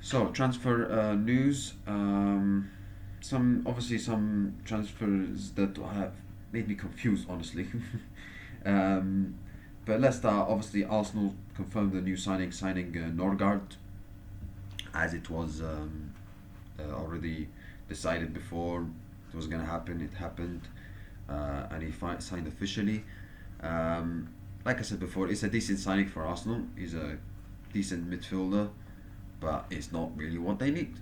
So transfer news. Some transfers that have made me confused, honestly. um, but let's start. Obviously, Arsenal confirmed the new signing Norgard, as it was already decided before it was gonna happen. It happened, and he signed officially. Um, like I said before, it's a decent signing for Arsenal. He's a decent midfielder, but it's not really what they need,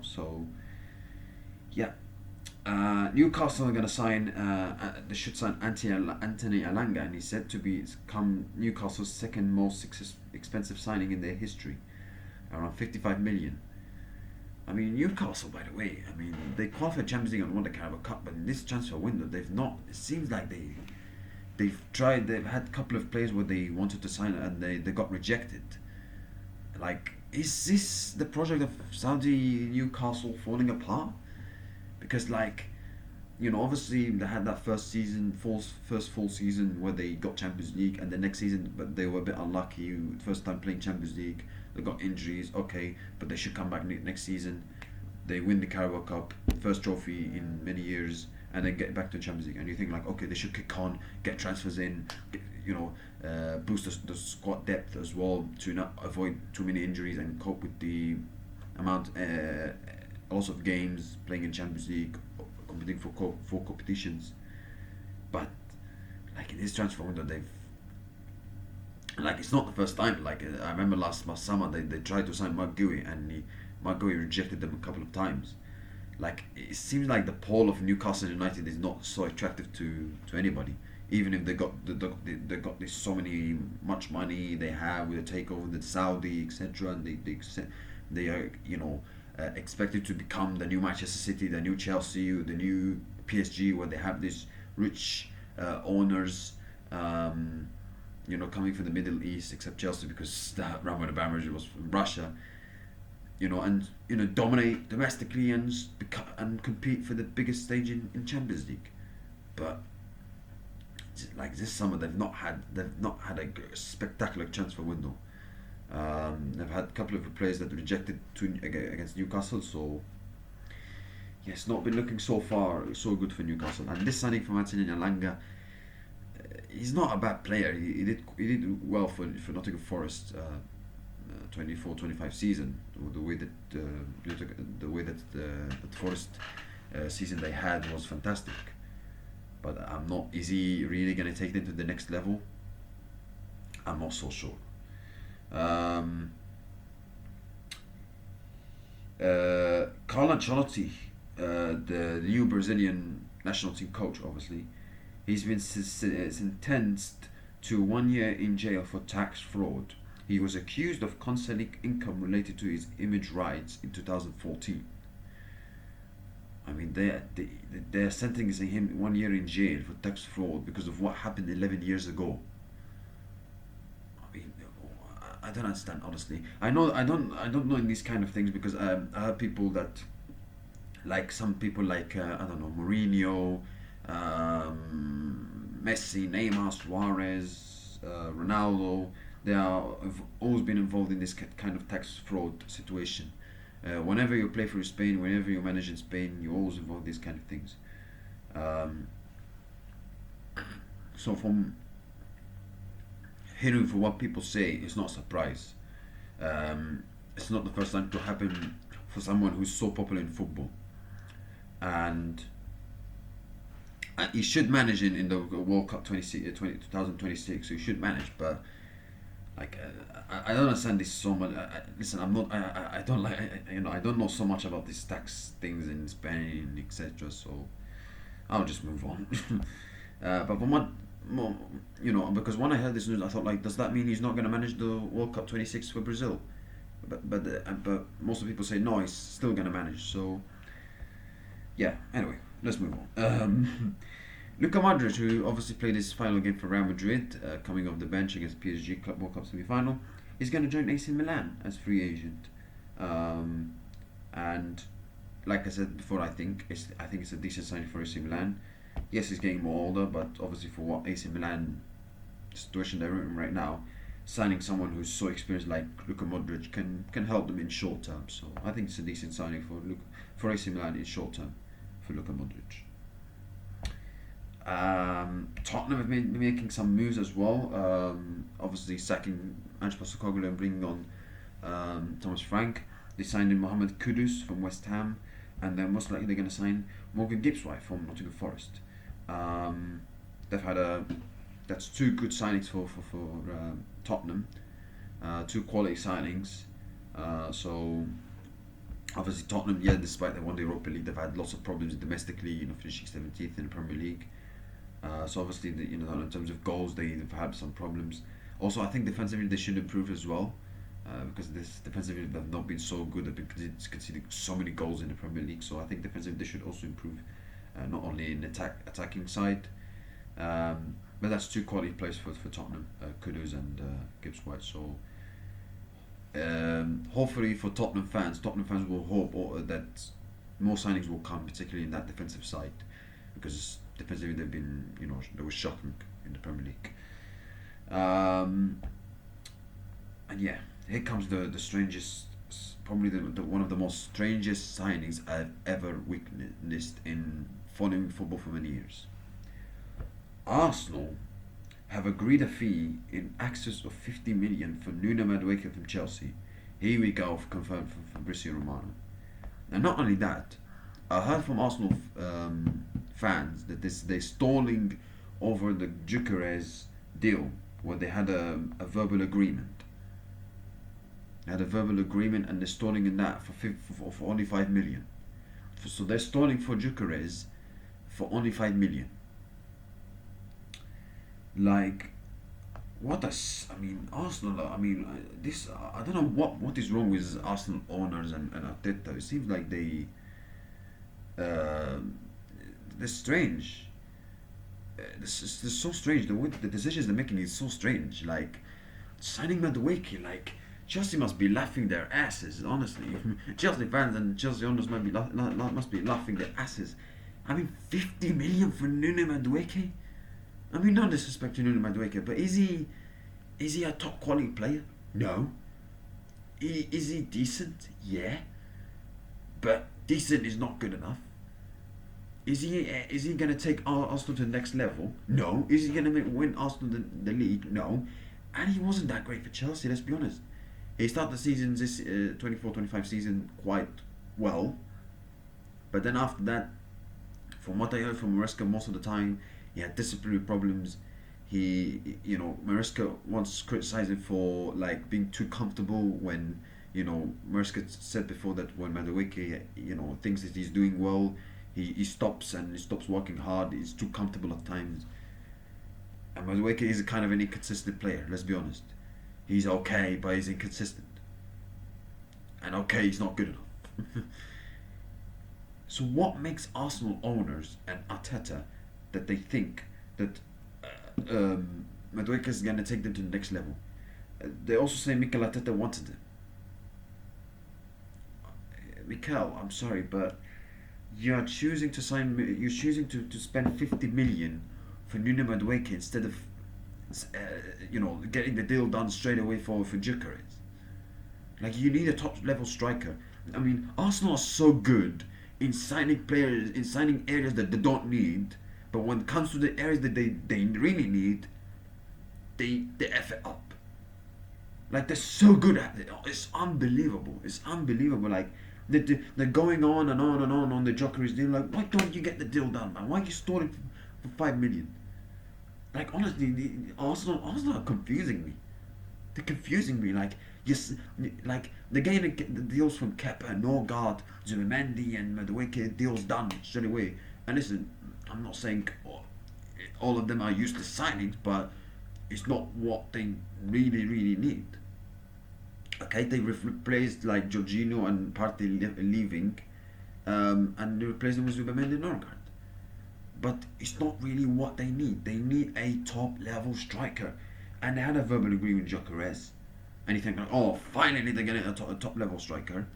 So yeah, Newcastle are going to sign. They should sign Anthony Alanga, and he's said to become Newcastle's second most expensive signing in their history, around 55 million. I mean, Newcastle, by the way, I mean they qualified Champions League and won the Carabao Cup, but in this transfer window, they've not. It seems like they've tried. They've had a couple of players where they wanted to sign and they got rejected. Like, is this the project of Saudi Newcastle falling apart? Because, like, obviously they had that first full season where they got Champions League, and the next season, but they were a bit unlucky. First time playing Champions League, they got injuries. Okay, but they should come back next season. They win the Carabao Cup, first trophy in many years, and then get back to the Champions League. And you think like, okay, they should kick on, get transfers in, boost the squad depth as well to not avoid too many injuries and cope with the amount, lots of games playing in Champions League, competing for competitions. But like in this transfer window, they've like it's not the first time. Like I remember last summer, they tried to sign Mark Gui, and Mark Gui rejected them a couple of times. Like it seems like the poll of Newcastle United is not so attractive to anybody. Even if they got this so much money they have with the takeover the Saudi, etc., and they are expected to become the new Manchester City, the new Chelsea, the new PSG, where they have these rich owners, coming from the Middle East, except Chelsea because the Roman Abramovich was from Russia. And dominate domestically and compete for the biggest stage in Champions League. But like this summer, they've not had a spectacular transfer window. They've had a couple of players that rejected against Newcastle, so yeah, it's not been looking so good for Newcastle. And this signing from Anthony Alanga, he's not a bad player. He did well for Nottingham Forest. 24-25 season, the Forest season they had was fantastic. But I'm not. Is he really gonna take them to the next level? I'm not so sure. Um, Carlo Ancelotti, the new Brazilian national team coach, obviously, he's been sentenced to 1 year in jail for tax fraud. He was accused of concealing income related to his image rights in 2014. I mean, they're sentencing him 1 year in jail for tax fraud because of what happened 11 years ago. I mean, I don't understand, honestly. I don't know in these kind of things because I have people that like some people like I don't know, Mourinho, Messi, Neymar, Suarez, Ronaldo. They have always been involved in this kind of tax fraud situation. Whenever you play for Spain, whenever you manage in Spain, you always involve in these kind of things. Um, so from hearing for what people say, it's not a surprise. It's not the first time to happen for someone who's so popular in football, and he should manage in the World Cup 2026. He should manage, but like I don't understand this so much. Listen, I'm not. I don't like. I don't know so much about these tax things in Spain, etc. So I'll just move on. But from what, because when I heard this news, I thought like, does that mean he's not going to manage the World Cup 26 for Brazil? But most of the people say no, he's still going to manage. So yeah. Anyway, let's move on. Luka Modric, who obviously played his final game for Real Madrid, coming off the bench against PSG World Cup semi-final, is going to join AC Milan as free agent. And like I said before, I think it's a decent signing for AC Milan. Yes, he's getting more older, but obviously for what AC Milan situation they're in right now, signing someone who's so experienced like Luka Modric can help them in short term. So I think it's a decent signing for AC Milan in short term for Luka Modric. Tottenham have been making some moves as well. Obviously sacking Ange Postecoglou and bringing on Thomas Frank. They signed in Mohamed Kudus from West Ham, and then most likely they're going to sign Morgan Gibbs-White from Nottingham Forest. They've had that's two good signings for Tottenham, two quality signings. So obviously Tottenham, yeah, despite they won the Europa League, they've had lots of problems domestically. Finishing 17th in the Premier League. So obviously, in terms of goals, they've had some problems. Also, I think defensively they should improve as well, because this defensively they've not been so good. They've been conceding so many goals in the Premier League. So I think defensively they should also improve, not only in attacking side. But that's two quality players for Tottenham, Kudus and Gibbs-White. So hopefully for Tottenham fans will hope that more signings will come, particularly in that defensive side, because defensively they've been, they were shocking in the Premier League. And yeah, here comes the strangest, probably the one of the most strangest signings I've ever witnessed in following football for many years. Arsenal have agreed a fee in excess of 50 million for Nuno Madueke from Chelsea. Here we go, confirmed from Fabrizio Romano. And not only that, I heard from Arsenal fans that they're stalling over the Gyökeres deal, where they had a verbal agreement. They had a verbal agreement, and they're stalling in that for only 5 million. So they're stalling for Gyökeres for only 5 million. Like, Arsenal. This. I don't know what is wrong with Arsenal owners and Arteta. It seems like they're strange. This is so strange. The decisions they're making is so strange. Like signing Madueke. Like Chelsea must be laughing their asses. Honestly, Chelsea fans and Chelsea owners must be laughing their asses. 50 million for Nuno Madueke. Not disrespecting Nuno Madueke, but is he a top quality player? No. Is he decent? Yeah. But decent is not good enough. Is he going to take Arsenal to the next level? No. Is he going to win Arsenal the league? No. And he wasn't that great for Chelsea, let's be honest. He started the season, this 24-25 season, quite well. But then after that, from what I heard from Maresca most of the time, he had disciplinary problems. Maresca once criticized him for being too comfortable when, Maresca said before that when Madueke, thinks that he's doing well, he stops working hard. He's too comfortable at times. And Madueke is a kind of an inconsistent player, let's be honest. He's okay, but he's inconsistent. And okay, he's not good enough. So what makes Arsenal owners and Arteta that they think that Madueke is going to take them to the next level? They also say Mikel Arteta wanted him. Mikel, I'm sorry, but you're choosing to spend 50 million for Nuno Madueke instead of getting the deal done straight away for Gyökeres. You need a top level striker. Arsenal are so good in signing players, in signing areas that they don't need, but when it comes to the areas that they really need, they F it up. They're so good at it. It's unbelievable. They're going on and on and on the Gyökeres deal. Why don't you get the deal done, man? Why are you stalling for 5 million? Honestly, the Arsenal are confusing me. They're confusing me. They're getting the deals from Kepa, Norgard, Zubimendi, and Madueke deals done straight away. And listen, I'm not saying all of them are useless signings, but it's not what they really, really need. Okay, they replaced Jorginho and Partey leaving, and they replaced them with Zubimendi and Norgard. But it's not really what they need. They need a top level striker, and they had a verbal agreement with Gyökeres. And you think, finally they're getting a top level striker,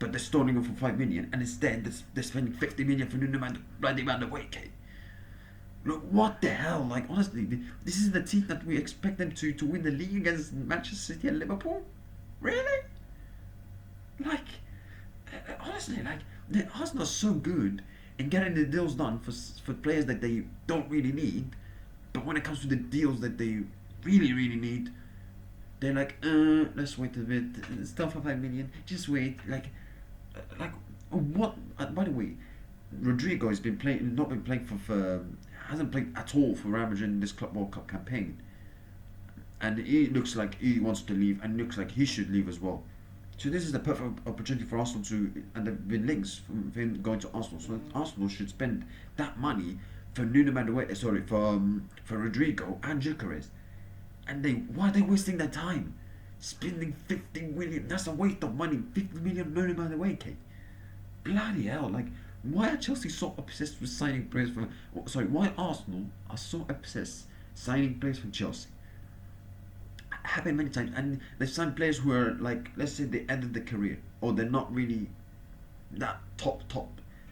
but they're stalling him for 5 million, and instead they're spending 50 million for Nuno Madueke. Look, what the hell? Like, honestly, this is the team that we expect them to win the league against Manchester City and Liverpool? Really? Like, honestly, like, the Arsenal are so good in getting the deals done for players that they don't really need, but when it comes to the deals that they really, really need, they're like, let's wait a bit. It's still for 5 million. Just wait. Like what? By the way, Rodrigo has been playing, not been playing for hasn't played at all for Real Madrid in this Club World Cup campaign, and he looks like he wants to leave, and looks like he should leave as well. So this is the perfect opportunity for Arsenal to, and there've been links from him going to Arsenal. So Arsenal should spend that money for Nuno Madueke, sorry, for Rodrigo and Gyökeres. And why are they wasting their time? Spending 50 million, that's a waste of money. 50 million Nuno Madueke. Bloody hell, like, why are Chelsea so obsessed with signing players for, sorry, why Arsenal are so obsessed signing players for Chelsea? Happened many times, and they've signed players who are like, let's say they ended their career, or they're not really that top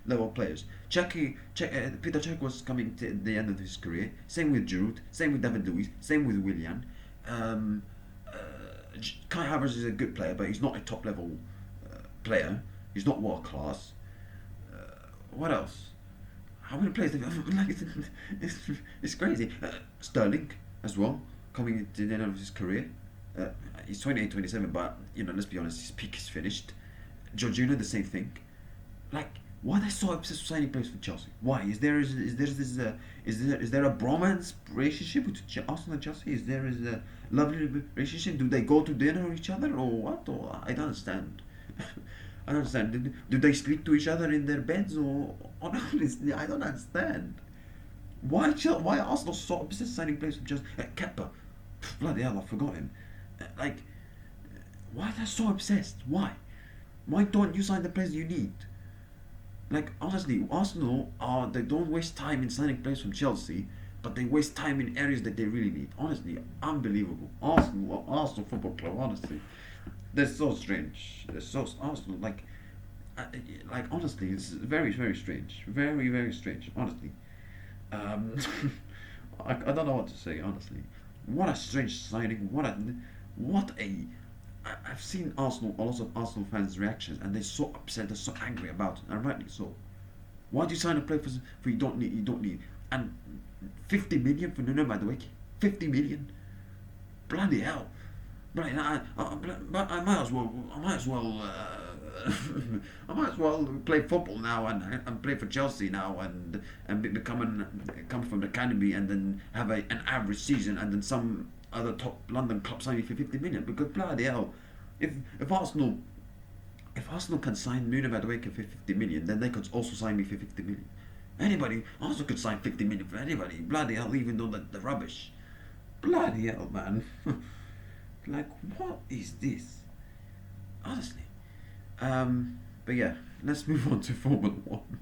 level players. Peter Cech was coming to the end of his career. Same with Giroud. Same with David Luiz. Same with Willian. Um, uh, Kai Havertz is a good player, but he's not a top level player. He's not world class. What else? How many players? Like it's, it's crazy. Sterling as well, coming to the end of his career. Uh, he's 28, 27, but let's be honest, his peak is finished. Jorginho, the same thing. Like, why are they so obsessed with signing players for Chelsea? Why is there a bromance relationship with Arsenal and Chelsea? Is a lovely relationship? Do they go to dinner with each other or what? Or I don't understand. I don't understand. Do they sleep to each other in their beds or honestly, I don't understand. Why are Arsenal so obsessed signing players for Chelsea? Kepa, bloody hell, I forgot him. Like, why are they so obsessed? Why? Why don't you sign the players you need? Like, honestly, Arsenal they don't waste time in signing players from Chelsea, but they waste time in areas that they really need. Honestly, unbelievable. Arsenal Football Club. Honestly, they're so strange. They're so Arsenal. Uh, honestly, it's very very strange. Very very strange. Honestly, um, I don't know what to say. Honestly, what a strange signing. What a I've seen Arsenal, a lot of Arsenal fans' reactions, and they're so upset, they're so angry about it, and rightly so. Why do you sign a player for you don't need? You don't need, and 50 million for Nuno Madueke, 50 million, bloody hell, bloody but I might as well, I might as well play football now and play for Chelsea now and come from the academy and then have an average season and then some other top London club sign me for 50 million because bloody hell, if if Arsenal if Arsenal can sign Nuno Madueke for 50 million, then they could also sign me for 50 million. Anybody also could sign 50 million for anybody. Bloody hell, even though they're rubbish. Bloody hell, man. Like, what is this? Honestly. But yeah, let's move on to Formula One.